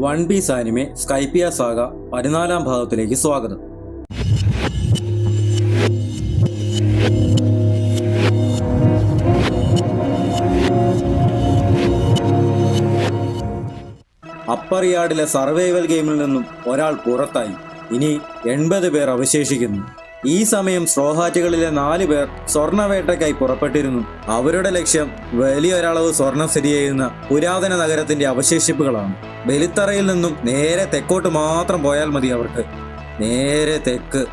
One piece anime സ്കൈപ്പിയ saga 14-ാം ഭാഗത്തിലേക്ക് സ്വാഗതം. Upper യാർഡിലെ survival ഗെയിമിൽ നിന്നും ഒരാൾ പുറത്തായി. ഇനി 80 പേർ അവശേഷിക്കുന്നു. ഈ സമയം സ്ട്രോഹാറ്റുകളിലെ 4 പേർ സ്വർണവേട്ടയ്ക്കായി പുറപ്പെട്ടിരുന്നു. അവരുടെ ലക്ഷ്യം വലിയൊരളവ് സ്വർണം സ്ഥിതി ചെയ്യുന്ന പുരാതന നഗരത്തിന്റെ അവശേഷിപ്പുകളാണ്. ബലിത്തറയിൽ നിന്നും നേരെ തെക്കോട്ട് മാത്രം പോയാൽ മതി അവർക്ക്. നേരെ തെക്ക്.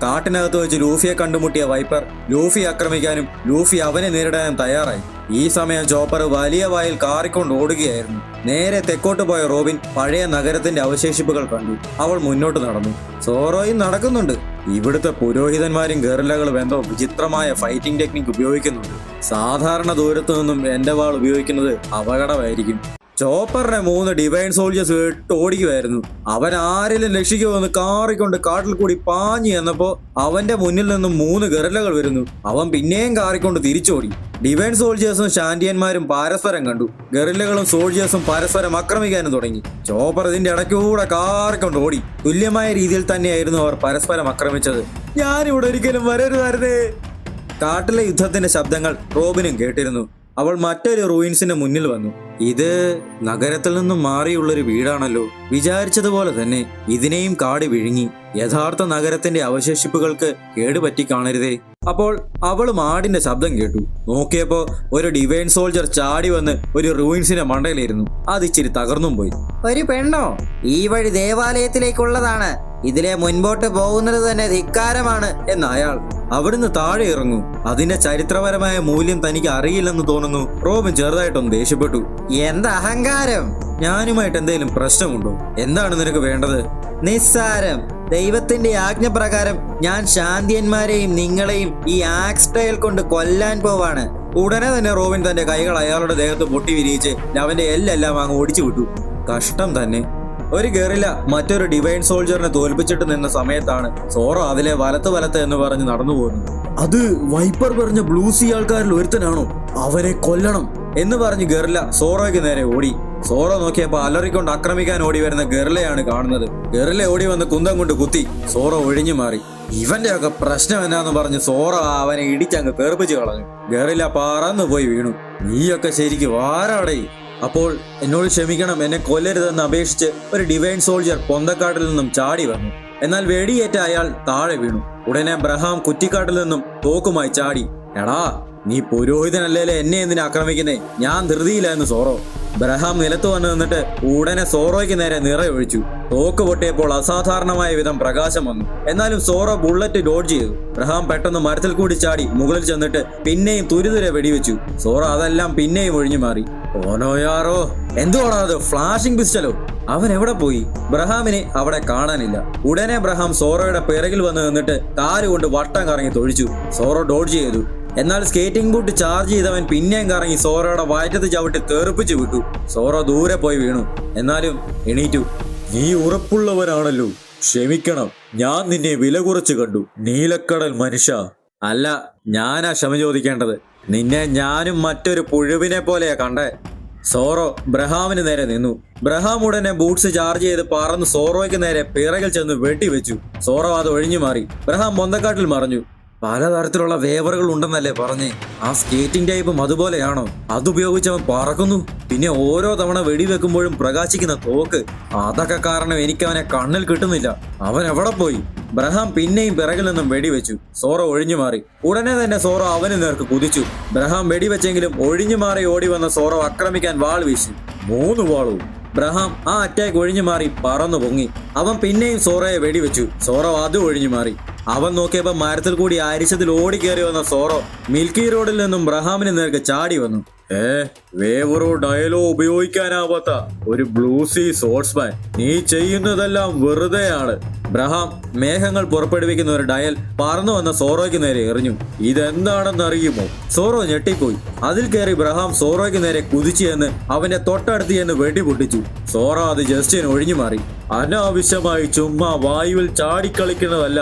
കാട്ടിനകത്ത് വെച്ച് ലൂഫിയെ കണ്ടുമുട്ടിയ വൈപ്പർ ലൂഫി ആക്രമിക്കാനും ലൂഫി അവനെ നേരിടാനും തയ്യാറായി. ഈ സമയം ചോപ്പർ വലിയ വായിൽ കാറിക്കൊണ്ട് ഓടുകയായിരുന്നു. നേരെ തെക്കോട്ട് പോയ റോബിൻ പഴയ നഗരത്തിന്റെ അവശേഷിപ്പുകൾ കണ്ടു. അവൾ മുന്നോട്ട് നടന്നു. സോറോയും നടക്കുന്നുണ്ട്. ഇവിടുത്തെ പുരോഹിതന്മാരും ഗറില്ലകളും എന്തോ വിചിത്രമായ ഫൈറ്റിംഗ് ടെക്നിക് ഉപയോഗിക്കുന്നുണ്ട്. സാധാരണ ദൂരത്തു നിന്നും എന്റെ വാൾ ഉപയോഗിക്കുന്നത് അപകടമായിരിക്കും. ചോപ്പറിനെ 3 ഡിവൈൻ സോൾജേഴ്സ് ഇട്ട് ഓടിക്കുമായിരുന്നു. അവൻ ആരെങ്കിലും രക്ഷിക്കുമെന്ന് കാറിക്കൊണ്ട് കാട്ടിൽ കൂടി പാഞ്ഞു എന്നപ്പോ അവന്റെ മുന്നിൽ നിന്നും 3 ഗറില്ലകൾ വരുന്നു. അവൻ പിന്നെയും കാറിക്കൊണ്ട് തിരിച്ചോടി. ഡിവൈൻ സോൾജേഴ്സും ശാന്തിയന്മാരും പരസ്പരം കണ്ടു. ഗറില്ലകളും സോൾജേഴ്സും പരസ്പരം ആക്രമിക്കാനും തുടങ്ങി. ചോപ്പർ ഇതിന്റെ ഇടയ്ക്കൂടെ കാറിക്കൊണ്ട് ഓടി. തുല്യമായ രീതിയിൽ തന്നെയായിരുന്നു അവർ പരസ്പരം ആക്രമിച്ചത്. ഞാനിവിടെ ഒരിക്കലും വരരുതായിരുന്നേ. കാട്ടിലെ യുദ്ധത്തിന്റെ ശബ്ദങ്ങൾ റോബിനും കേട്ടിരുന്നു. അവൾ മറ്റൊരു റൂയിൻസിന്റെ മുന്നിൽ വന്നു. ഇത് നഗരത്തിൽ നിന്നും മാറിയുള്ളൊരു വീടാണല്ലോ. വിചാരിച്ചതുപോലെ തന്നെ ഇതിനെയും കാട് വിഴുങ്ങി. യഥാർത്ഥ നഗരത്തിന്റെ അവശേഷിപ്പുകൾക്ക് കേടുപറ്റി കാണരുതേ. അപ്പോൾ അവൾ മാടിന്റെ ശബ്ദം കേട്ടു. നോക്കിയപ്പോ ഒരു ഡിവൈൻ സോൾജർ ചാടി വന്ന് ഒരു റൂയിൻസിന്റെ മണ്ടയിലിരുന്നു. അത് ഇച്ചിരി തകർന്നും പോയി. ഒരു പെണ്ണോ? ഈ വഴി ദേവാലയത്തിലേക്കുള്ളതാണ്. ഇതിലെ മുൻപോട്ട് പോകുന്നത് തന്നെ ധിക്കാരമാണ് എന്ന് അയാൾ. അവിടുന്ന് താഴെ ഇറങ്ങൂ. അതിന്റെ ചരിത്രപരമായ മൂല്യം തനിക്ക് അറിയില്ലെന്ന് തോന്നുന്നു. റോബിൻ ചെറുതായിട്ടൊന്ന് ദേഷ്യപ്പെട്ടു. എന്ത് അഹങ്കാരം! ഞാനുമായിട്ട് എന്തെങ്കിലും പ്രശ്നമുണ്ടോ? എന്താണ് നിനക്ക് വേണ്ടത്? നിസ്സാരം. ദൈവത്തിന്റെ ആജ്ഞപ്രകാരം ഞാൻ ശാന്തിയന്മാരെയും നിങ്ങളെയും ഈ ആക്സ് ടൈൽ കൊണ്ട് കൊല്ലാൻ പോവാണ്. ഉടനെ തന്നെ റോബിൻ തന്റെ കൈകൾ അയാളുടെ ദേഹത്ത് പൊട്ടി വിരിയിച്ച് അവന്റെ എല്ലെല്ലാം അങ്ങ് ഓടിച്ചു വിട്ടു. കഷ്ടം തന്നെ. ഒരു ഗറില്ല മറ്റൊരു ഡിവൈൻ സോൾജറിനെ തോൽപ്പിച്ചിട്ട് നിന്ന സമയത്താണ് സോറോ അതിലെ വലത്ത് എന്ന് പറഞ്ഞ് നടന്നു പോകുന്നത്. അത് വൈപ്പർ പറഞ്ഞ ബ്ലൂസി ആൾക്കാരിൽ ഒരുത്തനാണോ? അവനെ കൊല്ലണം എന്ന് പറഞ്ഞ് ഗറില്ല സോറോയ്ക്ക് നേരെ ഓടി. സോറോ നോക്കിയപ്പോ അലറിക്കൊണ്ട് ആക്രമിക്കാൻ ഓടി വരുന്ന ഗറില്ലയാണ് കാണുന്നത്. ഗറില്ല ഓടി വന്ന് കുന്തം കൊണ്ട് കുത്തി. സോറോ ഒഴിഞ്ഞു മാറി. ഇവന്റെ ഒക്കെ പ്രശ്നം എന്നാന്ന് പറഞ്ഞ് സോറോ അവനെ ഇടിച്ചങ്ങ് തെറിപ്പിച്ച് കളഞ്ഞു. ഗറില്ല പറന്നു പോയി വീണു. നീയൊക്കെ ശരിക്കും ആരാടേ? അപ്പോൾ എന്നോട് ക്ഷമിക്കണം, എന്നെ കൊല്ലരുതെന്ന് അപേക്ഷിച്ച് ഒരു ഡിവൈൻ സോൾജർ പൊന്തക്കാട്ടിൽ നിന്നും ചാടി വന്നു. എന്നാൽ വെടിയേറ്റ അയാൾ താഴെ വീണു. ഉടനെ ബ്രഹാം കുറ്റിക്കാട്ടിൽ നിന്നും തോക്കുമായി ചാടി. എടാ, നീ പുരോഹിതനല്ലേ, എന്നെ എന്തിനാ ആക്രമിക്കുന്നേ? ഞാൻ ധൃതിയിലായിരുന്നു സോറോ. ബ്രഹാം നിലത്ത് വന്ന് നിന്നിട്ട് ഉടനെ സോറോയ്ക്ക് നേരെ നിറയൊഴിച്ചു. തോക്ക് പൊട്ടിയപ്പോൾ അസാധാരണമായ വിധം പ്രകാശം വന്നു. എന്നാലും സോറോ ബുള്ളറ്റ് ഡോഡ്ജ് ചെയ്തു. ബ്രഹാം പെട്ടെന്ന് മരത്തിൽ കൂടി ചാടി മുകളിൽ ചെന്നിട്ട് പിന്നെയും തുരിതുരെ വെടിവെച്ചു. സോറോ അതെല്ലാം പിന്നെയും ഒഴിഞ്ഞു മാറി. ഓനോയാറോ, എന്തുവാണോ അത്? ഫ്ലാഷിംഗ് പിസ്റ്റലോ? അവൻ എവിടെ പോയി? ബ്രഹാമിനെ അവിടെ കാണാനില്ല. ഉടനെ ബ്രഹാം സോറോയുടെ പിറകിൽ വന്ന് നിന്നിട്ട് കാലുകൊണ്ട് വട്ടം കറങ്ങി തൊഴിച്ചു. സോറോ ഡോഡ്ജ് ചെയ്തു. എന്നാൽ സ്കേറ്റിംഗ് ബൂട്ട് ചാർജ് ചെയ്തവൻ പിന്നെയും കറങ്ങി സോറോയുടെ വയറ്റത്ത് ചവിട്ടി തെറിപ്പിച്ചു വിട്ടു. സോറോ ദൂരെ പോയി വീണു. എന്നാലും എണീറ്റു. നീ ഉറപ്പുള്ളവനാണല്ലോ, ക്ഷമിക്കണം. ഞാൻ നിന്നെ വില കുറച്ച് കണ്ടു, നീലക്കടൽ മനുഷ്യ. അല്ല, ഞാനാ ക്ഷമ ചോദിക്കേണ്ടത്. നിന്നെ ഞാനും മറ്റൊരു പുഴുവിനെ പോലെയാ കണ്ടേ. സോറോ ബ്രഹാമിന് നേരെ നിന്നു. ബ്രഹാം ഉടനെ ബൂട്ട്സ് ചാർജ് ചെയ്ത് പറന്ന് സോറോയ്ക്ക് നേരെ പിറകിൽ ചെന്ന് വെട്ടിവെച്ചു. സോറോ അത് ഒഴിഞ്ഞു മാറി. ബ്രഹാം പൊന്തക്കാട്ടിൽ മറഞ്ഞു. പലതരത്തിലുള്ള വേവറുകൾ ഉണ്ടെന്നല്ലേ പറഞ്ഞേ? ആ സ്കേറ്റിംഗ് ടൈപ്പും അതുപോലെയാണോ? അതുപയോഗിച്ച് അവൻ പറക്കുന്നു. പിന്നെ ഓരോ തവണ വെടിവെക്കുമ്പോഴും പ്രകാശിക്കുന്ന തോക്ക്. അതൊക്കെ കാരണം എനിക്ക് അവനെ കണ്ണിൽ കിട്ടുന്നില്ല. അവൻ എവിടെ പോയി? ബ്രഹാം പിന്നെയും പിറകിൽ നിന്നും വെടിവെച്ചു. സോറോ ഒഴിഞ്ഞു മാറി. ഉടനെ തന്നെ സോറോ അവന് നേർക്ക് കുതിച്ചു. ബ്രഹാം വെടിവെച്ചെങ്കിലും ഒഴിഞ്ഞു മാറി ഓടി വന്ന സോറോ ആക്രമിക്കാൻ വാൾ വീശി. 3 വാളും. ബ്രഹാം ആ അറ്റാക്ക് ഒഴിഞ്ഞു മാറി പറന്നു പൊങ്ങി. അവൻ പിന്നെയും സോറോയെ വെടിവെച്ചു. സോറോ അതും ഒഴിഞ്ഞു മാറി. അവൻ നോക്കിയപ്പോ മരത്തിൽ കൂടി അരിശത്തിൽ ഓടിക്കേറി വന്ന സോറോ മിൽക്കി റോഡിൽ നിന്നും ബ്രഹാമിന് നേർക്ക് ചാടി വന്നു. വേവറോ ഡയലോ ഉപയോഗിക്കാനാവാത്ത ഒരു ബ്ലൂസി സോഴ്സ്മാൻ, നീ ചെയ്യുന്നതെല്ലാം വെറുതെയാണ്. ബ്രഹാം മേഘങ്ങൾ പുറപ്പെടുവിക്കുന്ന ഒരു ഡയൽ പറന്നു വന്ന സോറോയ്ക്ക് നേരെ എറിഞ്ഞു. ഇതെന്താണെന്ന് അറിയുമോ? സോറോ ഞെട്ടിപ്പോയി. അതിൽ കയറി ബ്രഹാം സോറോയ്ക്ക് നേരെ കുതിച്ചു എന്ന് അവന്റെ തൊട്ടടുത്ത് എന്ന് വെടിപൊട്ടിച്ചു. സോറോ അത് ജസ്റ്റിന് ഒഴിഞ്ഞു മാറി. അനാവശ്യമായി ചുമ്മാ വായുവിൽ ചാടിക്കളിക്കുന്നതല്ല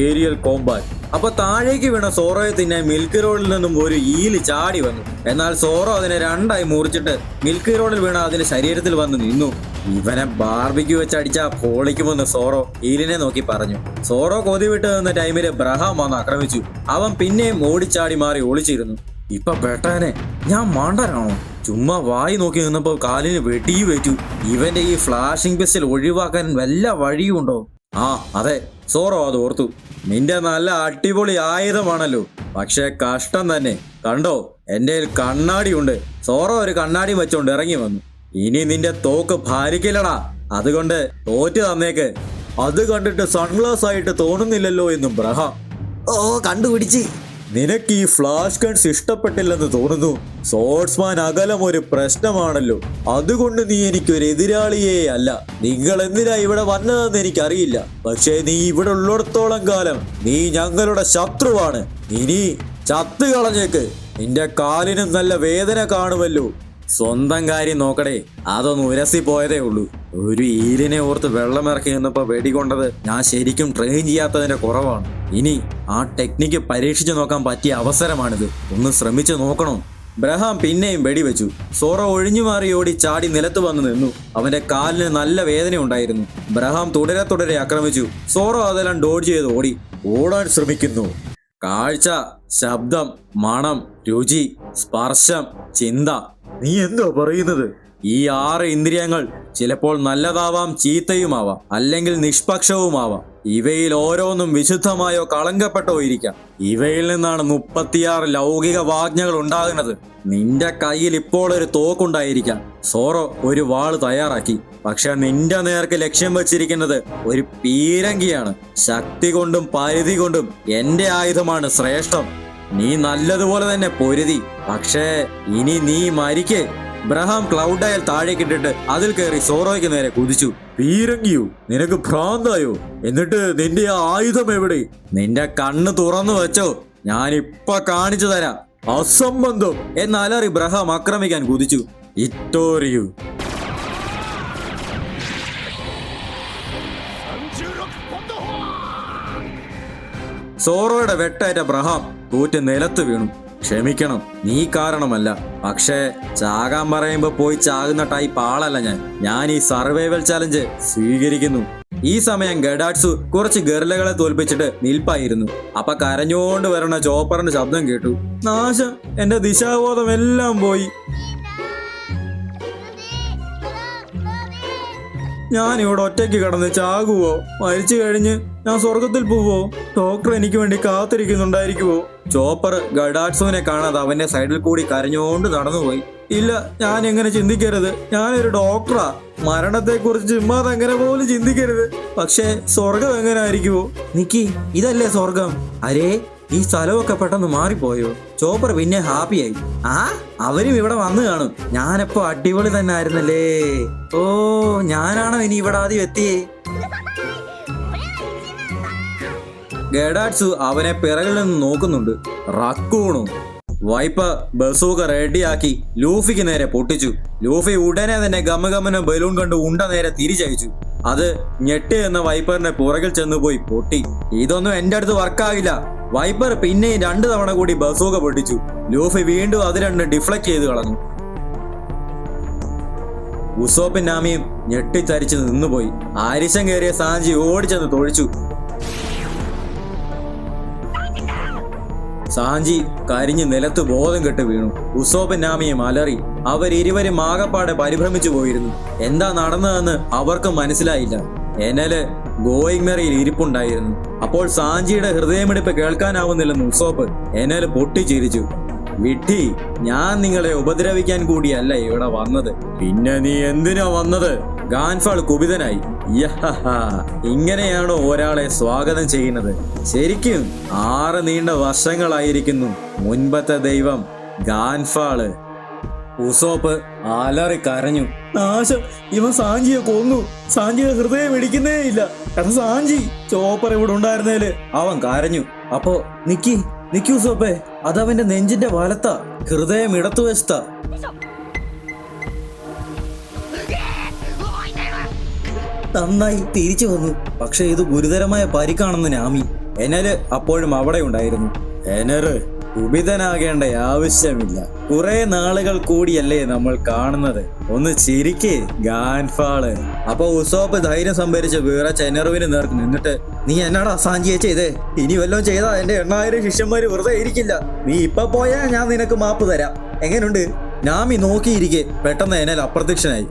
ഏരിയൽ കോമ്പാറ്റ്. അപ്പൊ താഴേക്ക് വീണ സോറോയെ തിന്നാൻ മിൽക്ക് റോഡിൽ നിന്നും ഒരു ഈല് ചാടി വന്നു. എന്നാൽ സോറോ അതിനെ രണ്ടായി മുറിച്ചിട്ട് മിൽക്ക് റോഡിൽ വീണ അതിന്റെ ശരീരത്തിൽ വന്ന് നിന്നു. ഇവനെ ബാർബിക്യൂ വെച്ച് അടിച്ചാ പൊളിക്കുമെന്ന് സോറോ ഈലിനെ നോക്കി പറഞ്ഞു. സോറോ കൊതി വിട്ട് നിന്ന ടൈമില് ബ്രഹാം വന്ന് ആക്രമിച്ചു. അവൻ പിന്നെയും ഓടിച്ചാടി മാറി ഒളിച്ചിരുന്നു. ഇപ്പൊ പെട്ടാനെ ഞാൻ മണ്ടനാണോ? ചുമ്മാ വായി നോക്കി നിന്നപ്പോ കാലിന് വെട്ടിയുവേറ്റു. ഇവന്റെ ഈ ഫ്ലാഷിംഗ് പിസ്റ്റൽ ഒഴിവാക്കാൻ വല്ല വഴിയുണ്ടോ? ആ അതെ, സോറോ അത് ഓർത്തു. നിന്റെ നല്ല അടിപൊളി ആയുധമാണല്ലോ, പക്ഷെ കഷ്ടം തന്നെ. കണ്ടോ, എന്റെ കണ്ണാടിയുണ്ട്. സോറോ ഒരു കണ്ണാടി വെച്ചോണ്ട് ഇറങ്ങി വന്നു. ഇനി നിന്റെ തോക്ക് ഭാരിക്കില്ലടാ, അതുകൊണ്ട് തോറ്റ് തന്നേക്ക്. അത് കണ്ടിട്ട് സൺഗ്ലാസ് ആയിട്ട് തോന്നുന്നില്ലല്ലോ എന്നും ബ്രഹാം. ഓ, കണ്ടുപിടിച്ച്. നിനക്ക് ഈ ഫ്ലാഷ് ഗൺസ് ഇഷ്ടപ്പെട്ടില്ലെന്ന് തോന്നുന്നു. സോർട്സ്മാൻ അകലം ഒരു പ്രശ്നമാണല്ലോ, അതുകൊണ്ട് നീ എനിക്കൊരു എതിരാളിയേ അല്ല. നിങ്ങൾ എന്തിനാ ഇവിടെ വന്നതെന്ന് എനിക്കറിയില്ല, പക്ഷേ നീ ഇവിടെ ഉള്ളിടത്തോളം കാലം നീ ഞങ്ങളുടെ ശത്രുവാണ്. ഇനി ചത്ത് കളഞ്ഞേക്ക്, നിന്റെ കാലിനും നല്ല വേദന കാണുമല്ലോ. സ്വന്തം കാര്യം നോക്കടേ, അതൊന്ന് ഉരസി പോയതേ ഉള്ളൂ. ഒരു ഈലിനെ ഓർത്ത് വെള്ളമിറക്കി നിന്നപ്പോ വെടികൊണ്ടത് ഞാൻ ശരിക്കും ട്രെയിൻ ചെയ്യാത്തതിന്റെ കുറവാണ്. ഇനി ആ ടെക്നിക്ക് പരീക്ഷിച്ചു നോക്കാൻ പറ്റിയ അവസരമാണിത്, ഒന്ന് ശ്രമിച്ചു നോക്കണം. ബ്രഹാം പിന്നെയും വെടിവെച്ചു. സോറോ ഒഴിഞ്ഞു മാറി ഓടി ചാടി നിലത്ത് വന്ന് നിന്നു. അവന്റെ കാലിന് നല്ല വേദന ഉണ്ടായിരുന്നു. ബ്രഹാം തുടരെ ആക്രമിച്ചു. സോറോ അതെല്ലാം ഡോഡ്ജ് ചെയ്ത് ഓടാൻ ശ്രമിക്കുന്നു. കാഴ്ച, ശബ്ദം, മണം, രുചി, സ്പർശം, ചിന്ത. നീ എന്തോ പറയുന്നത്? ഈ 6 ഇന്ദ്രിയങ്ങൾ ചിലപ്പോൾ നല്ലതാവാം, ചീത്തയുമാവാം, അല്ലെങ്കിൽ നിഷ്പക്ഷവുമാവാം. ഇവയിൽ ഓരോന്നും വിശുദ്ധമായോ കളങ്കപ്പെട്ടോ ഇരിക്കാം. ഇവയിൽ നിന്നാണ് 36 ലൗകിക വാജ്ഞകൾ ഉണ്ടാകുന്നത്. നിന്റെ കയ്യിൽ ഇപ്പോൾ ഒരു തോക്കുണ്ടായിരിക്കാം. സോറോ ഒരു വാള് തയ്യാറാക്കി. പക്ഷെ നിന്റെ നേർക്ക് ലക്ഷ്യം വെച്ചിരിക്കുന്നത് ഒരു പീരങ്കിയാണ്. ശക്തി കൊണ്ടും പരിധി കൊണ്ടും എന്റെ ആയുധമാണ് ശ്രേഷ്ഠം. നീ നല്ലതുപോലെ തന്നെ പൊരുതി, പക്ഷേ ഇനി നീ മരിക്കേ. ബ്രഹാം ക്ലൗഡ് ഡയൽ താഴേക്കിട്ടിട്ട് അതിൽ കയറി സോറോയ്ക്ക് നേരെ കുതിച്ചു. പീരങ്കിയോ? നിനക്ക് ഭ്രാന്തായോ? എന്നിട്ട് നിന്റെ ആ ആയുധം എവിടെ? നിന്റെ കണ്ണ് തുറന്നു വെച്ചോ, ഞാനിപ്പ കാണിച്ചു തരാം. അസംബന്ധം എന്നലറി ബ്രഹാം ആക്രമിക്കാൻ കുതിച്ചു. ഇറ്റോറിയു. സോറോയുടെ വെട്ടേറ്റ ബ്രഹാം കൂറ്റ് നിലത്ത് വീണു. ക്ഷമിക്കണം, നീ കാരണമല്ല. പക്ഷേ ചാകാൻ പറയുമ്പോ പോയി ചാകുന്ന ടൈപ്പ് ആളല്ല ഞാൻ ഈ സർവൈവൽ ചാലഞ്ച് സ്വീകരിക്കുന്നു. ഈ സമയം ഗഡാറ്റ്സു കുറച്ച് ഗർലകളെ തോൽപ്പിച്ചിട്ട് നിൽപ്പായിരുന്നു. അപ്പൊ കരഞ്ഞോണ്ട് വരണ ചോപ്പറിന്റെ ശബ്ദം കേട്ടു. നാശം, എന്റെ ദിശാബോധം എല്ലാം പോയി. ഞാൻ ഇവിടെ ഒറ്റയ്ക്ക് കിടന്ന് ചാകുവോ? മരിച്ചു കഴിഞ്ഞ് ഞാൻ സ്വർഗത്തിൽ പോവോ? ഡോക്ടർ എനിക്ക് വേണ്ടി കാത്തിരിക്കുന്നുണ്ടായിരിക്കുവോ? ചോപ്പർ ഗഡാറ്റ്സുവിനെ കാണാതെ അവന്റെ സൈഡിൽ കൂടി കരഞ്ഞോണ്ട് നടന്നുപോയി. ഇല്ല, ഞാൻ എങ്ങനെ ചിന്തിക്കരുത്. ഞാനൊരു ഡോക്ടറാ. മരണത്തെക്കുറിച്ച് ചുമ്മാതെ അങ്ങനെ പോലും ചിന്തിക്കരുത്. പക്ഷേ സ്വർഗം എങ്ങനെ ആയിരിക്കുവോ? നിക്കി, ഇതല്ലേ സ്വർഗം? അരേ, ഈ സ്ഥലമൊക്കെ പെട്ടെന്ന് മാറിപ്പോയോ? ചോപ്പർ പിന്നെ ഹാപ്പിയായി. ആ, അവരും ഇവിടെ വന്നു കാണും. ഞാനപ്പോ അടിപൊളി തന്നെ ആയിരുന്നല്ലേ. ഓ, ഞാനാണോ ഇനി ഇവിടെ ആദ്യം എത്തിയേ? ഗഡാറ്റ്സു അവനെ പിറകിൽ നിന്ന് നോക്കുന്നുണ്ട്. റക്കൂണും വൈപ്പർ ബസൂക്ക റെഡിയാക്കി ലൂഫിക്ക് നേരെ പൊട്ടിച്ചു. ലൂഫി ഉടനെ തന്നെ ഗമഗമനം ബലൂൺ കണ്ട് ഉണ്ട നേരെ തിരിച്ചയച്ചു. അത് ഞെട്ടി എന്ന വൈപ്പറിന്റെ പുറകിൽ ചെന്നുപോയി പൊട്ടി. ഇതൊന്നും എന്റെ അടുത്ത് വർക്കാകില്ല. വൈപ്പർ പിന്നെയും 2 തവണ കൂടി ബസൂക്ക പൊട്ടിച്ചു. ലൂഫി വീണ്ടും അത് 2 ഡിഫ്ലക്ട് ചെയ്ത് കളഞ്ഞു. ഉസോപ്പും നാമിയും ഞെട്ടിത്തരിച്ച് നിന്നുപോയി. ആരിശം കയറിയ സാഞ്ചി ഓടിച്ചെന്ന് തൊഴിച്ചു. സാഞ്ചി കരിഞ്ഞ് നിലത്ത് ബോധം കെട്ട് വീണു. ഉസോപ്പും നാമിയും അലറി. അവരിരുവരും ആകപ്പാടെ പരിഭ്രമിച്ചു പോയിരുന്നു. എന്താ നടന്നതെന്ന് അവർക്ക് മനസ്സിലായില്ല. എനല് ഗോയിങ് മെറിയിൽ ഇരിപ്പുണ്ടായിരുന്നു. അപ്പോൾ സാഞ്ചിയുടെ ഹൃദയമിടിപ്പ് കേൾക്കാനാവുന്നില്ലെന്ന് ഉസോപ്പ് എനല് പൊട്ടിച്ചിരിച്ചു. വിഡ്ഢി, ഞാൻ നിങ്ങളെ ഉപദ്രവിക്കാൻ കൂടിയല്ല ഇവിടെ വന്നത്. പിന്നെ നീ എന്തിനാ വന്നത്? ഗാൻഫാൾ കുപിതനായി. ഇങ്ങനെയാണോ ഒരാളെ സ്വാഗതം ചെയ്യുന്നത്? ശരിക്കും 6 നീണ്ട വർഷങ്ങളായിരിക്കുന്നു മുൻപത്തെ ദൈവം ഗാൻഫാള്. ഉസോപ്പ് അലറി കരഞ്ഞു. നാശം, ഇവൻ സാഞ്ചിയെ കൊന്നു. സാഞ്ചിയുടെ ഹൃദയം ഇടിക്കുന്നേ ഇല്ല. എടാ സാഞ്ചി, ചോപ്പർ ഇവിടെ ഉണ്ടായിരുന്നേല് അവൻ കരഞ്ഞു. അപ്പോ നിക്കി ഉസോപ്പേ, അതവന്റെ നെഞ്ചിന്റെ വലത്താ, ഹൃദയം ഇടത്തുവശത്താ. നന്നായി തിരിച്ചു വന്നു. പക്ഷെ ഇത് ഗുരുതരമായ പരിക്കാണെന്ന് നാമി. എനല് അപ്പോഴും അവിടെ ഉണ്ടായിരുന്നു. എനറ് കുപിതനാകേണ്ട ആവശ്യമില്ല. കുറെ നാളുകൾ കൂടിയല്ലേ നമ്മൾ കാണുന്നത്. ഒന്ന് ചിരിക്കേ ഗാൻഫാള്. അപ്പൊ ഉസോപ്പ് ധൈര്യം സംഭരിച്ച് വിറച്ച എനറുവിന് നേർക്ക് നിന്നിട്ട്, നീ എന്നാടാ സാഞ്ചിയെ ചെയ്തേ? ഇനി വല്ലതും ചെയ്താ എന്റെ 8000 ശിഷ്യന്മാര് വെറുതെ ഇരിക്കില്ല. നീ ഇപ്പൊ പോയാ ഞാൻ നിനക്ക് മാപ്പ് തരാം. എങ്ങനുണ്ട്? നാമി നോക്കിയിരിക്കെ പെട്ടെന്ന് എനൽ അപ്രത്യക്ഷനായി.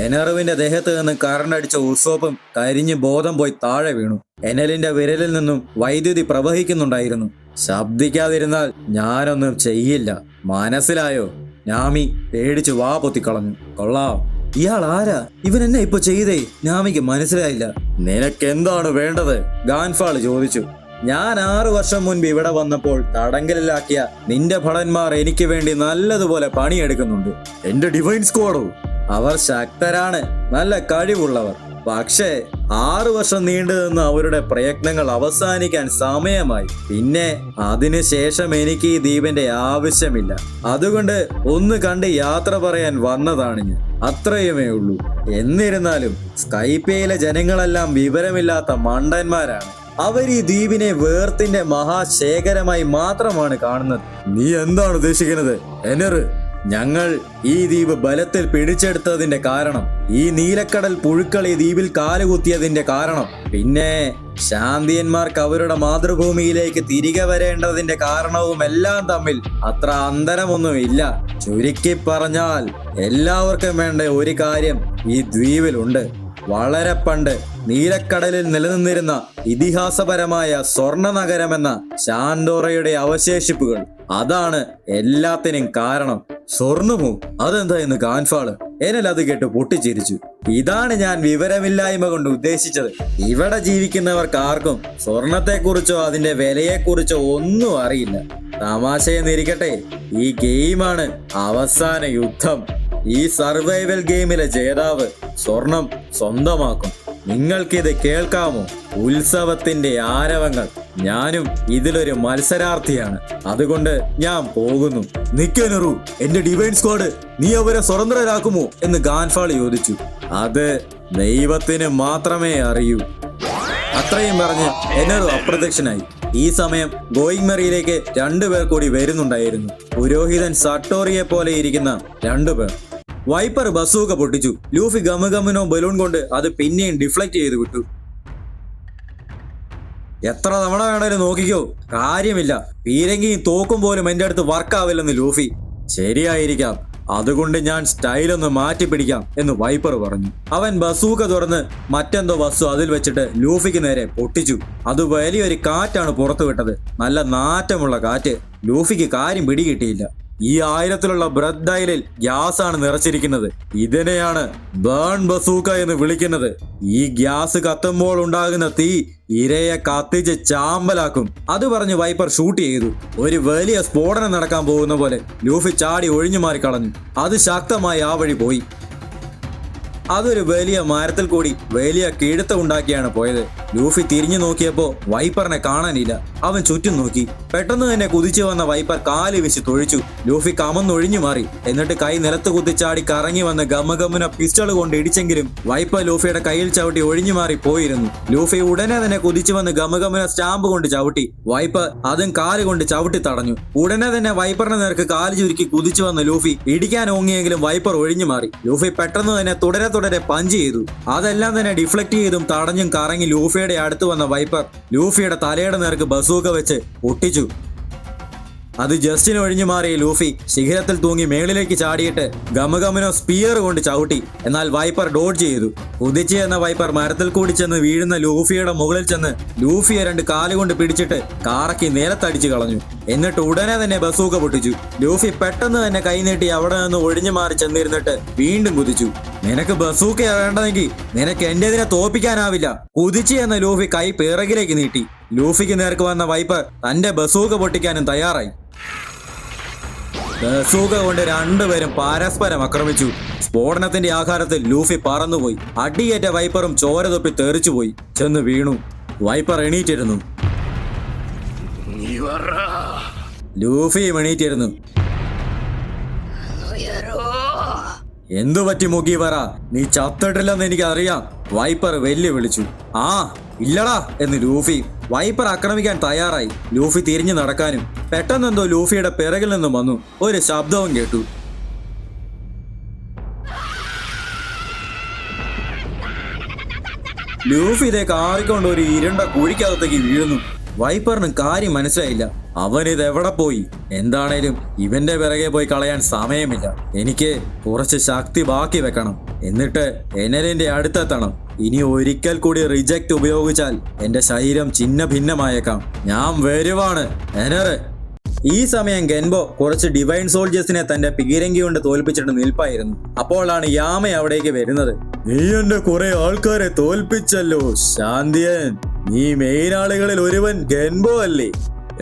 എനറുവിന്റെ ദേഹത്ത് നിന്ന് കറണ്ടടിച്ച ഉസോപ്പും കരിഞ്ഞ് ബോധം പോയി താഴെ വീണു. എനലിന്റെ വിരലിൽ നിന്നും വൈദ്യുതി പ്രവഹിക്കുന്നുണ്ടായിരുന്നു. ശബ്ദിക്കാതിരുന്നാൽ ഞാനൊന്നും ചെയ്യില്ല, മനസ്സിലായോ? നാമി പേടിച്ച് വാ പൊത്തിക്കളഞ്ഞു. കൊള്ളാം, ഇയാൾ ആരാ? ഇവൻ എന്നെ ഇപ്പൊ ചെയ്തേ? നാമിക്ക് മനസ്സിലായില്ല. നിനക്കെന്താണ് വേണ്ടത്? ഗാൻഫാള് ചോദിച്ചു. ഞാൻ 6 വർഷം മുൻപ് ഇവിടെ വന്നപ്പോൾ തടങ്കലിലാക്കിയ നിന്റെ ഭടന്മാർ എനിക്ക് വേണ്ടി നല്ലതുപോലെ പണിയെടുക്കുന്നുണ്ട്. എന്റെ ഡിവൈൻ സ്ക്വാഡോ? അവർ ശക്തരാണ്, നല്ല കഴിവുള്ളവർ. പക്ഷേ 6 വർഷം നീണ്ടു നിന്ന അവരുടെ പ്രയത്നങ്ങൾ അവസാനിക്കാൻ സമയമായി. പിന്നെ അതിനുശേഷം എനിക്ക് ഈ ദ്വീപിന്റെ ആവശ്യമില്ല. അതുകൊണ്ട് ഒന്ന് കണ്ട് യാത്ര പറയാൻ വന്നതാണ് ഞാൻ, അത്രയുമേ ഉള്ളൂ. എന്നിരുന്നാലും സ്കൈപ്പയിലെ ജനങ്ങളെല്ലാം വിവരമില്ലാത്ത മണ്ടന്മാരാണ്. അവർ ഈ ദ്വീപിനെ വേർത്തിന്റെ മഹാശേഖരമായി മാത്രമാണ് കാണുന്നത്. നീ എന്താണ് ഉദ്ദേശിക്കുന്നത് എനറ്? ഞങ്ങൾ ഈ ദ്വീപ് ബലത്തിൽ പിടിച്ചെടുത്തതിന്റെ കാരണം, ഈ നീലക്കടൽ പുഴുക്കൾ ഈ ദ്വീപിൽ കാലുകുത്തിയതിന്റെ കാരണം, പിന്നെ ശാന്തിയന്മാർക്ക് അവരുടെ മാതൃഭൂമിയിലേക്ക് തിരികെ വരേണ്ടതിന്റെ കാരണവും എല്ലാം തമ്മിൽ അത്ര അന്തരമൊന്നുമില്ല. ചുരുക്കി പറഞ്ഞാൽ എല്ലാവർക്കും വേണ്ട ഒരു കാര്യം ഈ ദ്വീപിലുണ്ട്. വളരെ പണ്ട് നീലക്കടലിൽ നിലനിന്നിരുന്ന ഇതിഹാസപരമായ സ്വർണ്ണ നഗരമെന്ന ശാന്തോറയുടെ അവശേഷിപ്പുകൾ. അതാണ് എല്ലാത്തിനും കാരണം. സ്വർണമോ? അതെന്താ എന്ന് ഗാൻഫാള്. എനൽ അത് കേട്ട് പൊട്ടിച്ചിരിച്ചു. ഇതാണ് ഞാൻ വിവരമില്ലായ്മ കൊണ്ട് ഉദ്ദേശിച്ചത്. ഇവിടെ ജീവിക്കുന്നവർക്ക് ആർക്കും സ്വർണത്തെക്കുറിച്ചോ അതിന്റെ വിലയെക്കുറിച്ചോ ഒന്നും അറിയില്ല. തമാശയെന്നിരിക്കട്ടെ, ഈ ഗെയിമാണ് അവസാന യുദ്ധം. ഈ സർവൈവൽ ഗെയിമിലെ ജേതാവ് സ്വർണം സ്വന്തമാക്കും. നിങ്ങൾക്കിത് കേൾക്കാമോ? ഉത്സവത്തിന്റെ ആരവങ്ങൾ. ഞാനും ഇതിലൊരു മത്സരാർത്ഥിയാണ്. അതുകൊണ്ട് ഞാൻ പോകുന്നു. നിക്കനറു, എന്റെ ഡിവൈൻ സ്ക്വാഡ്, നീ അവരെ സ്വതന്ത്രരാക്കുമോ എന്ന് ഗാൻഫാൾ ചോദിച്ചു. അത് ദൈവത്തിന് മാത്രമേ അറിയൂ. അത്രയും പറഞ്ഞ് എനറു അപ്രത്യക്ഷനായി. ഈ സമയം ഗോയിങ് മെറിയിലേക്ക് 2 പേർ കൂടി വരുന്നുണ്ടായിരുന്നു. പുരോഹിതൻ സട്ടോറിയെ പോലെ ഇരിക്കുന്ന 2 പേർ. വൈപ്പർ ബസൂക്ക പൊട്ടിച്ചു. ലൂഫി ഗമഗമനോ ബലൂൺ കൊണ്ട് അത് പിന്നെയും ഡിഫ്ലക്ട് ചെയ്ത് വിട്ടു. എത്ര തവണ വേണേലും നോക്കിക്കോ, കാര്യമില്ല. പീരങ്കിയും തോക്കും പോലും എന്റെ അടുത്ത് വർക്കാവില്ലെന്ന് ലൂഫി. ശരിയായിരിക്കാം, അതുകൊണ്ട് ഞാൻ സ്റ്റൈലൊന്ന് മാറ്റി പിടിക്കാം എന്ന് വൈപ്പർ പറഞ്ഞു. അവൻ ബസൂക്ക തുറന്ന് മറ്റെന്തോ വസ്തു അതിൽ വെച്ചിട്ട് ലൂഫിക്ക് നേരെ പൊട്ടിച്ചു. അത് വലിയൊരു കാറ്റാണ് പുറത്തു വിട്ടത്. നല്ല നാറ്റമുള്ള കാറ്റ്. ലൂഫിക്ക് കാര്യം പിടികിട്ടിയില്ല. ഈ 1000-ലുള്ള ബ്രെത്ത് ഡയലിൽ ഗ്യാസ് ആണ് നിറച്ചിരിക്കുന്നത്. ഇതിനെയാണ് ബേൺ ബസൂക്ക എന്ന് വിളിക്കുന്നത്. ഈ ഗ്യാസ് കത്തുമ്പോൾ ഉണ്ടാകുന്ന തീ ഇരയെ കത്തിച്ച് ചാമ്പലാക്കും. അത് പറഞ്ഞ് വൈപ്പർ ഷൂട്ട് ചെയ്തു. ഒരു വലിയ സ്ഫോടനം നടക്കാൻ പോകുന്ന പോലെ ലൂഫി ചാടി ഒഴിഞ്ഞു മാറിക്കളഞ്ഞു. അത് ശക്തമായി ആ വഴി പോയി. അതൊരു വലിയ മരത്തിൽ കൂടി വലിയ കിഴുത്ത ഉണ്ടാക്കിയാണ് പോയത്. ലൂഫി തിരിഞ്ഞു നോക്കിയപ്പോ വൈപ്പറിനെ കാണാനില്ല. അവൻ ചുറ്റും നോക്കി. പെട്ടെന്ന് തന്നെ കുതിച്ചു വന്ന വൈപ്പർ കാല് വീശി തൊഴിച്ചു. ലൂഫി കമന്നൊഴിഞ്ഞു മാറി. എന്നിട്ട് കൈ നിലത്ത് കുത്തിച്ചാടി കറങ്ങി വന്ന് ഗമഗമന പിസ്റ്റൾ കൊണ്ട് ഇടിച്ചെങ്കിലും വൈപ്പർ ലൂഫിയുടെ കയ്യിൽ ചവിട്ടി ഒഴിഞ്ഞു മാറി പോയിരുന്നു. ലൂഫി ഉടനെ തന്നെ കുതിച്ചു വന്ന് ഗമഗമന സ്റ്റാമ്പ് കൊണ്ട് ചവിട്ടി. വൈപ്പർ അതും കാല് കൊണ്ട് ചവിട്ടി തടഞ്ഞു. ഉടനെ തന്നെ വൈപ്പറിന് നേർക്ക് കാല് ചുരുക്കി കുതിച്ചു വന്ന ലൂഫി ഇടിക്കാൻ ഓങ്ങിയെങ്കിലും വൈപ്പർ ഒഴിഞ്ഞു മാറി. ലൂഫി പെട്ടെന്ന് തന്നെ തുടരെ പഞ്ച് ചെയ്തു. അതെല്ലാം തന്നെ ഡിഫ്ലക്ട് ചെയ്തും തടഞ്ഞും കറങ്ങി ലൂഫിയുടെ അടുത്ത് വന്ന വൈപ്പർ ലൂഫിയുടെ തലയുടെ നേർക്ക് ബസൂക്ക വെച്ച് പൊട്ടിച്ചു. അത് ജസ്റ്റിന് ഒഴിഞ്ഞു മാറിയ ലൂഫി ശിഖരത്തിൽ തൂങ്ങി മേളിലേക്ക് ചാടിയിട്ട് ഗമഗമനോ സ്പിയർ കൊണ്ട് ചവിട്ടി. എന്നാൽ വൈപ്പർ ഡോഡ്ജ് ചെയ്തു. കുതിച്ചു ചെന്ന വൈപ്പർ മരത്തിൽ കൂടി ചെന്ന് വീഴുന്ന ലൂഫിയുടെ മുകളിൽ ചെന്ന് ലൂഫിയെ 2 കാലുകൊണ്ട് പിടിച്ചിട്ട് കാറക്കി നിലത്തടിച്ചു കളഞ്ഞു. എന്നിട്ട് ഉടനെ തന്നെ ബസൂക്ക പൊട്ടിച്ചു. ലൂഫി പെട്ടെന്ന് തന്നെ കൈനീട്ടി അവിടെ നിന്ന് ഒഴിഞ്ഞു മാറി ചെന്നിരുന്നിട്ട് വീണ്ടും കുതിച്ചു. നിനക്ക് ബസൂക്ക വേണ്ടെങ്കിൽ നിനക്ക് എന്റേതിനെ തോൽപ്പിക്കാനാവില്ല. കുതിച്ചു എന്ന ലൂഫി കൈ പിറകിലേക്ക് നീട്ടി. ലൂഫിക്ക് നേർക്ക് വന്ന വൈപ്പർ തന്റെ ബസൂക്ക പൊട്ടിക്കാനും തയ്യാറായി. ബസൂക്ക കൊണ്ട് 2 പേരും പരസ്പരം ആക്രമിച്ചു. സ്ഫോടനത്തിന്റെ ആഘാതത്തിൽ ലൂഫി പറന്നുപോയി. അടിയേറ്റ വൈപ്പറും ചോര തൊപ്പി തെറിച്ചുപോയി. ചെന്ന് വീണു. വൈപ്പർ എണീറ്റിരുന്നു. ലൂഫിയും എണീറ്റിരുന്നു. എന്തു പറ്റി മുഖി പറ? നീ ചത്തിട്ടില്ലെന്ന് എനിക്ക് അറിയാം. വൈപ്പർ വെല്ലുവിളിച്ചു. ആ ഇല്ലടാ എന്ന് ലൂഫി. വൈപ്പർ ആക്രമിക്കാൻ തയ്യാറായി. ലൂഫി തിരിഞ്ഞു നടക്കാനും പെട്ടെന്നെന്തോ ലൂഫിയുടെ പിറകിൽ നിന്നും വന്നു. ഒരു ശബ്ദവും കേട്ടു. ലൂഫി ഇതേ കാറിക്കൊണ്ട് ഒരു ഇരുണ്ട കുഴിക്കകത്തേക്ക് വീഴുന്നു. വൈപ്പറിന് കാര്യം മനസ്സിലായില്ല. അവൻ ഇത് എവിടെ പോയി? എന്താണേലും ഇവന്റെ പിറകെ പോയി കളയാൻ സമയമില്ല. എനിക്ക് കുറച്ച് ശക്തി ബാക്കി വെക്കണം. എന്നിട്ട് എനലിന്റെ അടുത്തെത്തണം. ഇനി ഒരിക്കൽ കൂടി റിജക്റ്റ് ഉപയോഗിച്ചാൽ എന്റെ ശരീരം ചിന്ന ഭിന്നമായേക്കാം. ഞാൻ വരുവാണ് എനറ്. ഈ സമയം ഗെൻബോ കുറച്ച് ഡിവൈൻ സോൾജേഴ്സിനെ തന്റെ പീരങ്കി കൊണ്ട് തോൽപ്പിച്ചിട്ട് നിൽപ്പായിരുന്നു. അപ്പോഴാണ് യാമ അവിടേക്ക് വരുന്നത്. നീ എന്റെ കുറെ ആൾക്കാരെ തോൽപ്പിച്ചല്ലോ ശാന്തിയൻ. നീ മെയിൻ ആളുകളിൽ ഒരുവൻ ഗെൻബോ അല്ലേ?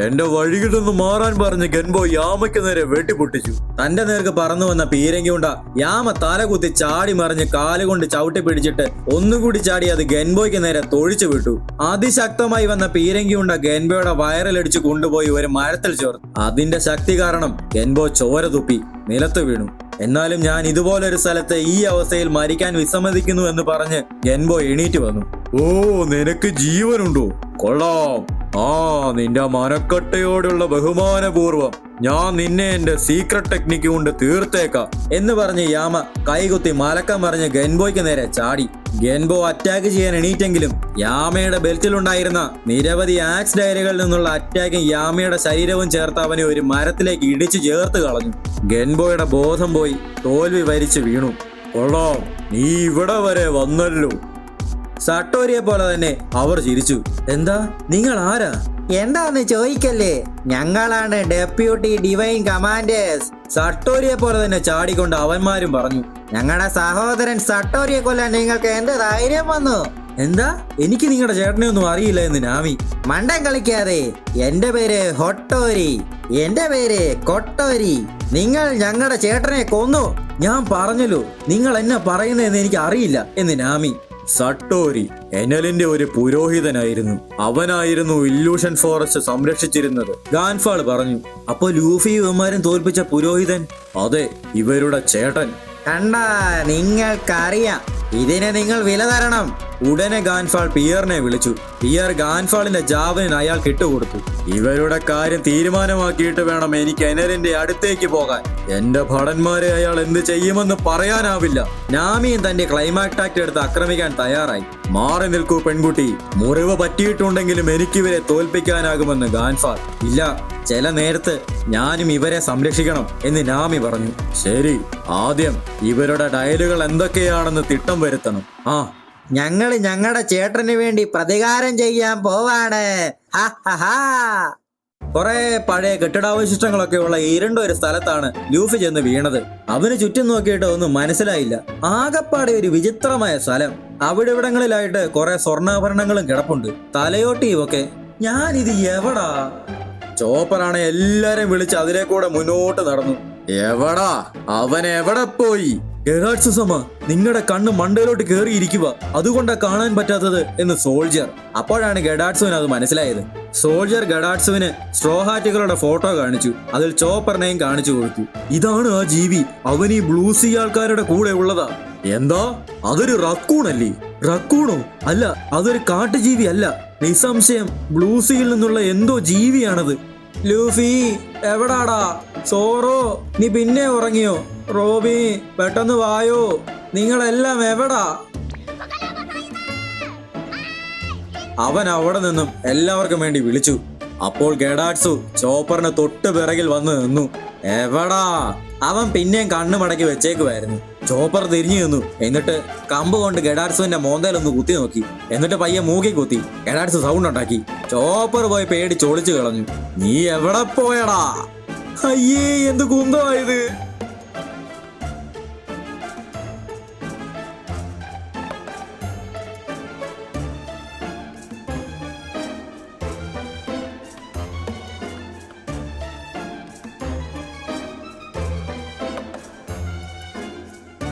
എന്റെ വഴികിട്ടൊന്ന് മാറാൻ പറഞ്ഞ് ഗെൻബോ യാമയ്ക്ക് നേരെ വെട്ടിപ്പൊട്ടിച്ചു. തന്റെ നേർക്ക് പറന്നു വന്ന പീരങ്കി കൊണ്ട യാമ തലകുത്തി ചാടി മറിഞ്ഞ് കാലുകൊണ്ട് ചവിട്ടി പിടിച്ചിട്ട് ഒന്നുകൂടി ചാടി അത് ഗെൻബോയ്ക്ക് നേരെ തൊഴിച്ചു വിട്ടു. അതിശക്തമായി വന്ന പീരങ്കി കൊണ്ട ഗെൻബോയുടെ വയറിലടിച്ച് കൊണ്ടുപോയി ഒരു മരത്തിൽ ചേർത്തു. അതിന്റെ ശക്തി കാരണം ഗെൻബോ ചോര തുപ്പി നിലത്ത് വീണു. എന്നാലും ഞാൻ ഇതുപോലൊരു സ്ഥലത്ത് ഈ അവസ്ഥയിൽ മരിക്കാൻ വിസമ്മതിക്കുന്നു എന്ന് പറഞ്ഞ് ഗെൻബോ എണീറ്റ് വന്നു. ഓ, നിനക്ക് ജീവനുണ്ടോ? കൊള്ളാം. ആ, നിന്റെ മനക്കട്ടയോടുള്ള ബഹുമാനപൂർവം ഞാൻ നിന്നെ എന്റെ സീക്രട്ട് ടെക്നിക്ക് കൊണ്ട് തീർത്തേക്കാം എന്ന് പറഞ്ഞ് യാമ കൈകുത്തി മലക്കം പറഞ്ഞ് ഗെൻബോയ്ക്ക് നേരെ ചാടി. ഗെൻബോ അറ്റാക്ക് ചെയ്യാൻ എണീറ്റെങ്കിലും യാമയുടെ ബെൽറ്റിലുണ്ടായിരുന്ന നിരവധി ആക്സ് ഡയറികളിൽ നിന്നുള്ള അറ്റാക്കും യാമയുടെ ശരീരവും ചേർത്ത് അവനെ ഒരു മരത്തിലേക്ക് ഇടിച്ചു ചേർത്ത് കളഞ്ഞു. ഗെൻബോയുടെ ബോധം പോയി തോൽവി വരിച്ച് വീണു. കൊള്ളാം, നീ ഇവിടെ വരെ വന്നല്ലോ. സട്ടോരിയെ പോലെ തന്നെ അവർ ചിരിച്ചു. എന്താ, നിങ്ങൾ ആരാ? എന്താന്ന് ചോദിക്കല്ലേ, ഞങ്ങളാണ് ഡെപ്യൂട്ടി ഡിവൈൻ കമാൻഡേഴ്സ്. സട്ടോരിയെ പോലെ തന്നെ ചാടിക്കൊണ്ട് അവന്മാരും പറഞ്ഞു. ഞങ്ങളുടെ സഹോദരൻ സട്ടോരിയെ കൊല്ലാൻ നിങ്ങൾക്ക് എന്ത് ധൈര്യം വന്നു? എന്താ, എനിക്ക് നിങ്ങളുടെ ചേട്ടനെ ഒന്നും അറിയില്ല എന്ന് നാമി. മണ്ടൻ കളിക്കാതെ. എന്റെ പേര് ഹൊട്ടോരി. എന്റെ പേര് കൊട്ടോരി. നിങ്ങൾ ഞങ്ങളുടെ ചേട്ടനെ കൊന്നു. ഞാൻ പറഞ്ഞല്ലോ, നിങ്ങൾ എന്നാ പറയുന്നതെന്ന് എനിക്ക് അറിയില്ല എന്ന് നാമി. സട്ടോരി എനലിന്റെ ഒരു പുരോഹിതനായിരുന്നു. അവനായിരുന്നു ഇല്യൂഷൻ ഫോറസ്റ്റ് സംരക്ഷിച്ചിരുന്നത്. ഗാൻഫാൾ പറഞ്ഞു. അപ്പൊ ലൂഫി ഇവന്മാരും തോൽപ്പിച്ച പുരോഹിതൻ? അതെ, ഇവരുടെ ചേട്ടൻ. കണ്ടാ, നിങ്ങൾക്കറിയാം. ഇതിന് നിങ്ങൾ വില തരണം. ഉടനെ ഗാൻഫാൾ പിയറിനെ വിളിച്ചു. പിയർ ഗാൻഫാളിന്റെ ജാവലിന് അയാൾക്ക് ഇട്ടുകൊടുത്തു. ഇവരുടെ കാര്യം തീരുമാനമാക്കിയിട്ട് വേണം എനിക്ക് എനലിന്റെ അടുത്തേക്ക് പോകാൻ. എന്റെ ഭടന്മാരെ അയാൾ എന്ത് ചെയ്യുമെന്ന് പറയാനാവില്ല. നാമിയും തന്റെ ക്ലൈമാക്സ് എടുത്ത് ആക്രമിക്കാൻ തയ്യാറായി. മാറി നിൽക്കൂ പെൺകുട്ടി, മുറിവ് പറ്റിയിട്ടുണ്ടെങ്കിലും എനിക്കിവരെ തോൽപ്പിക്കാനാകുമെന്ന് ഗാൻഫാൾ. ഇല്ല, ചില നേരത്ത് ഞാനും ഇവരെ സംരക്ഷിക്കണം എന്ന് നാമി പറഞ്ഞു. ശരി, ആദ്യം ഇവരുടെ ഡയലുകൾ എന്തൊക്കെയാണെന്ന് തിട്ടം വരുത്തണം. ആ, ഞങ്ങൾ ഞങ്ങളുടെ ചേട്ടന് വേണ്ടി പ്രതികാരം ചെയ്യാൻ പോവാണ്. കുറെ പഴയ കെട്ടിടാവശിഷ്ടങ്ങളൊക്കെ ഉള്ള ഇരുണ്ട ഒരു സ്ഥലത്താണ് ലൂഫി ചെന്ന് വീണത്. അവന് ചുറ്റും നോക്കിയിട്ട് ഒന്നും മനസ്സിലായില്ല. ആകപ്പാടെ ഒരു വിചിത്രമായ സ്ഥലം. അവിടെ ഇവിടങ്ങളിലായിട്ട് കുറെ സ്വർണ്ണാഭരണങ്ങളും കിടപ്പുണ്ട്, തലയോട്ടിയും ഒക്കെ. ഞാനിത് എവിടാ? ചോപ്പറാണ് എല്ലാരെയും വിളിച്ച് അതിലേക്കൂടെ മുന്നോട്ട് നടന്നു. എവിടാ? അവൻ എവിടെ പോയി? ഗെറാട്സുസമ, നിങ്ങളുടെ കണ്ണ് മണ്ടയിലോട്ട് കയറിയിരിക്കുക, അതുകൊണ്ടാ കാണാൻ പറ്റാത്തത് എന്ന് സോൾജർ. അപ്പോഴാണ് ഗഡാട്സുവിന് അത് മനസ്സിലായത്. സോൾജർ ഗഡാട്സുവിന് സ്ട്രോഹാറ്റുകളുടെ ഫോട്ടോ കാണിച്ചു. അതിൽ ചോപ്പറിനെയും കാണിച്ചു കൊടുത്തു. ഇതാണ് ആ ജീവി, അവൻ ഈ ബ്ലൂസി ആൾക്കാരുടെ കൂടെ ഉള്ളതാ. എന്താ, അതൊരു റക്കൂണല്ലേ? റക്കൂണോ? അല്ല, അതൊരു കാട്ടുജീവി അല്ല. നിസ്സംശയം ബ്ലൂസിയിൽ നിന്നുള്ള എന്തോ ജീവിയാണത്. ലൂഫി എവിടാടാ? സോറോ, നീ പിന്നെ ഉറങ്ങിയോ? റോബി, പെട്ടെന്ന് വായോ, നിങ്ങളെല്ലാം എവിടാ? അവൻ അവിടെ നിന്നും എല്ലാവർക്കും വേണ്ടി വിളിച്ചു. അപ്പോൾ ഗഡാട്സു ചോപ്പറിന് തൊട്ട് പിറകിൽ വന്ന് നിന്നു. എവിടാ? അവൻ പിന്നെയും കണ്ണു മടക്കി വെച്ചേക്കുമായിരുന്നു. ചോപ്പർ തിരിഞ്ഞു നിന്നു. എന്നിട്ട് കമ്പ് കൊണ്ട് ഗഡാട്സുവിന്റെ മോന്തയിലൊന്ന് കുത്തി നോക്കി. എന്നിട്ട് പയ്യെ മൂക്കി കുത്തി. ഗഡാട്സു സൗണ്ട് ഉണ്ടാക്കി. ചോപ്പർ പോയി പേടിച്ച് ഒളിച്ചു കളഞ്ഞു. നീ എവിടെ പോയടാ? അയ്യേ, എന്ത് കുന്തമായത്!